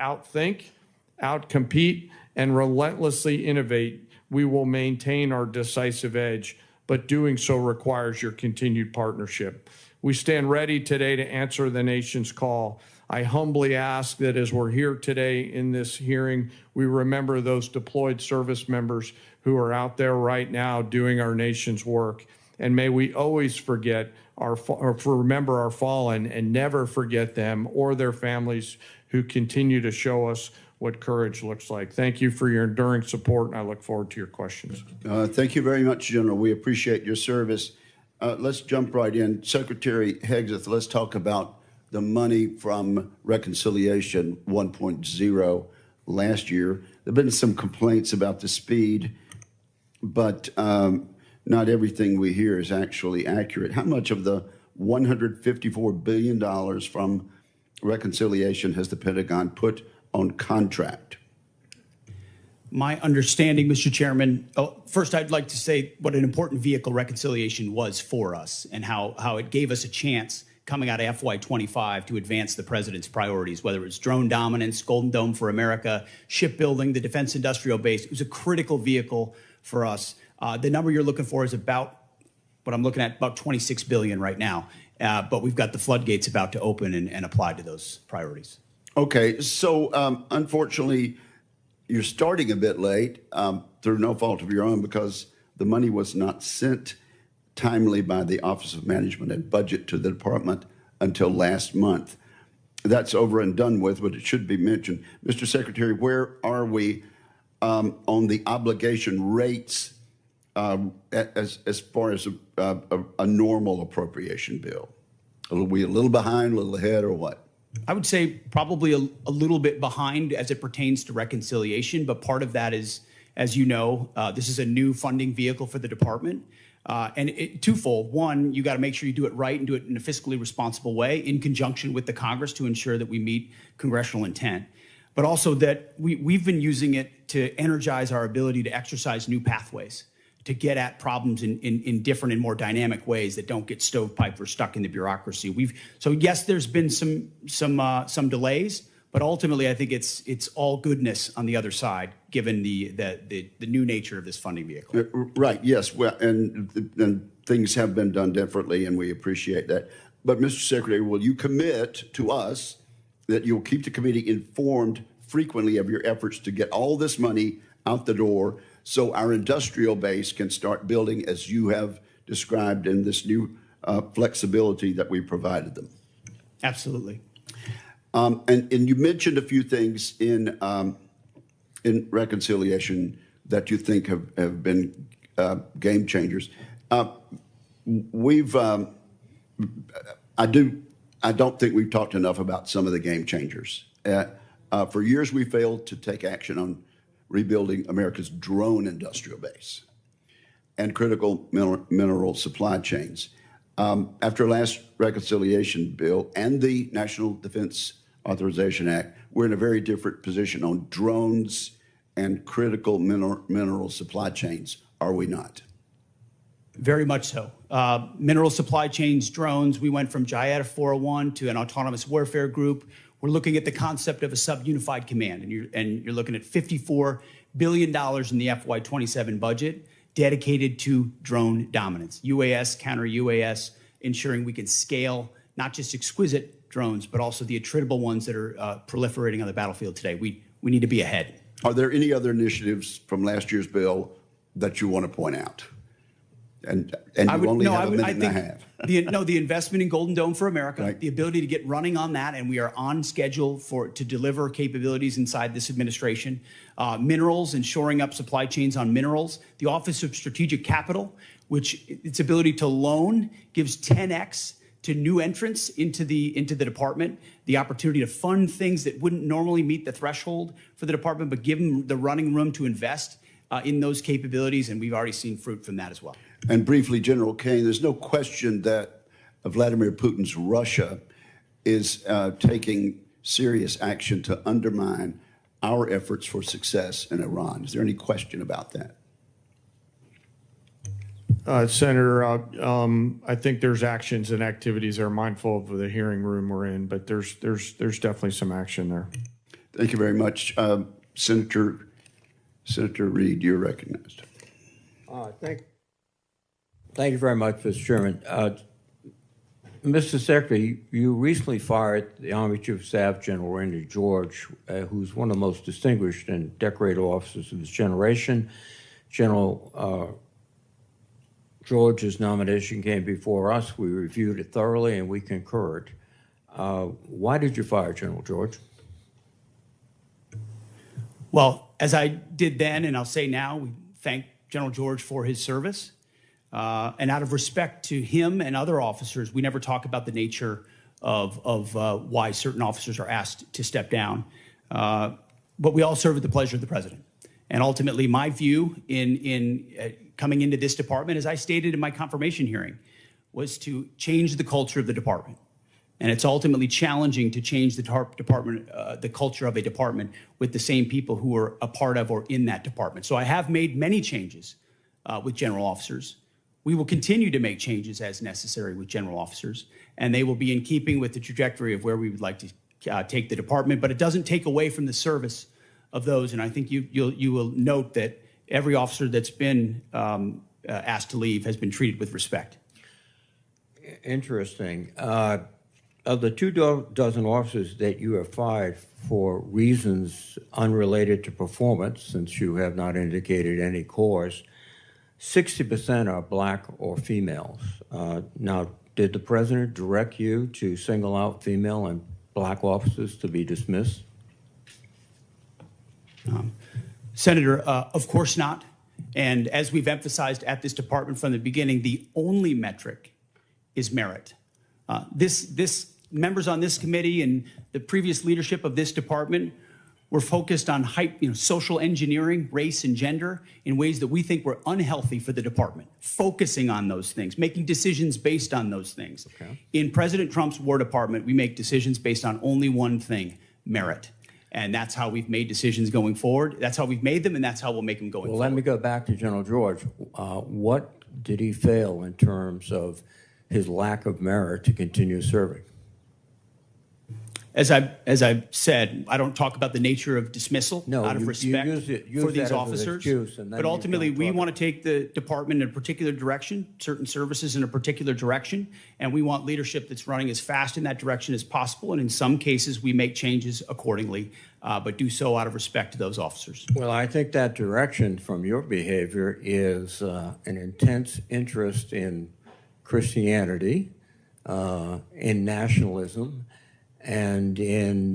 outthink, outcompete, and relentlessly innovate, we will maintain our decisive edge, but doing so requires your continued partnership. We stand ready today to answer the nation's call. I humbly ask that as we're here today in this hearing, we remember those deployed service members who are out there right now doing our nation's work. And may we always remember our fallen and never forget them or their families who continue to show us what courage looks like. Thank you for your enduring support, and I look forward to your questions. Thank you very much, General. We appreciate your service. Let's jump right in. Secretary Hegseth, let's talk about the money from Reconciliation 1.0 last year. There have been some complaints about the speed, but not everything we hear is actually accurate. How much of the $154 billion from Reconciliation has the Pentagon put on contract? My understanding, Mr. Chairman, first I'd like to say what an important vehicle Reconciliation was for us and how it gave us a chance coming out of FY25 to advance the president's priorities, whether it was drone dominance, Golden Dome for America, shipbuilding, the defense industrial base. It was a critical vehicle for us. The number you're looking for is about, what I'm looking at, about $26 billion right now. But we've got the floodgates about to open and apply to those priorities. Okay, so unfortunately, you're starting a bit late through no fault of your own because the money was not sent timely by the Office of Management and Budget to the department until last month. That's over and done with, but it should be mentioned. Mr. Secretary, where are we on the obligation rates as far as a normal appropriation bill? Are we a little behind, a little ahead, or what? I would say probably a little bit behind as it pertains to Reconciliation, but part of that is, as you know, this is a new funding vehicle for the department. And twofold. One, you got to make sure you do it right and do it in a fiscally responsible way in conjunction with the Congress to ensure that we meet congressional intent. But also that we've been using it to energize our ability to exercise new pathways, to get at problems in different and more dynamic ways that don't get stovepiped or stuck in the bureaucracy. So yes, there's been some delays, but ultimately I think it's all goodness on the other side, given the new nature of this funding vehicle. Right. Yes. Well, and things have been done differently, and we appreciate that. But Mr. Secretary, will you commit to us that you'll keep the committee informed frequently of your efforts to get all this money out the door, so our industrial base can start building as you have described in this new flexibility that we provided them? Absolutely. And you mentioned a few things in Reconciliation that you think have been game changers. I don't think we've talked enough about some of the game changers. For years, we failed to take action on rebuilding America's drone industrial base and critical mineral supply chains. After last Reconciliation bill and the National Defense Authorization Act, we're in a very different position on drones and critical mineral supply chains, are we not? Very much so. Mineral supply chains, drones, we went from JIATA 401 to an autonomous warfare group. We're looking at the concept of a sub-unified command, and you're looking at $54 billion in the FY27 budget dedicated to drone dominance, UAS, counter-UAS, ensuring we can scale not just exquisite drones, but also the attritable ones that are proliferating on the battlefield today. We need to be ahead. Are there any other initiatives from last year's bill that you want to point out? And you only have a minute and a half. The investment in Golden Dome for America, Right. The ability to get running on that, and we are on schedule to deliver capabilities inside this administration. Minerals and shoring up supply chains on minerals. The Office of Strategic Capital, which its ability to loan gives 10x to new entrants into the department, the opportunity to fund things that wouldn't normally meet the threshold for the department, but give them the running room to invest in those capabilities, and we've already seen fruit from that as well. And briefly, General Kane, there's no question that Vladimir Putin's Russia is taking serious action to undermine our efforts for success in Iran. Is there any question about that? Senator, I think there's actions and activities that are mindful of the hearing room we're in, but there's definitely some action there. Thank you very much. Senator Reed, you're recognized. Thank you very much, Mr. Chairman. Mr. Secretary, you recently fired the Army Chief of Staff, General Randy George, who's one of the most distinguished and decorated officers of his generation. General George's nomination came before us. We reviewed it thoroughly, and we concurred. Why did you fire General George? Well, as I did then, and I'll say now, we thank General George for his service. And out of respect to him and other officers, we never talk about the nature of why certain officers are asked to step down. But we all serve at the pleasure of the president. And ultimately, my view in coming into this department, as I stated in my confirmation hearing, was to change the culture of the department. And it's ultimately challenging to change the department, the culture of a department with the same people who are a part of or in that department. So I have made many changes with general officers. We will continue to make changes as necessary with general officers, and they will be in keeping with the trajectory of where we would like to take the department. But it doesn't take away from the service of those. And I think you will note that every officer that's been asked to leave has been treated with respect. Interesting. Of the 24 officers that you have fired for reasons unrelated to performance, since you have not indicated any cause, 60% are black or females. Now, did the president direct you to single out female and black officers to be dismissed? Senator, of course not. And as we've emphasized at this department from the beginning, the only metric is merit. This members on this committee and the previous leadership of this department were focused on social engineering, race and gender in ways that we think were unhealthy for the department, focusing on those things, making decisions based on those things. Okay. In President Trump's War Department, we make decisions based on only one thing, merit. And that's how we've made decisions going forward. That's how we've made them, and that's how we'll make them going forward. Well, let me go back to General George. What did he fail in terms of his lack of merit to continue serving? As I've said, I don't talk about the nature of dismissal out of respect for these officers. But ultimately, we want to take the department in a particular direction, certain services in a particular direction, and we want leadership that's running as fast in that direction as possible. And in some cases, we make changes accordingly, but do so out of respect to those officers. Well, I think that direction from your behavior is an intense interest in Christianity, in nationalism, and in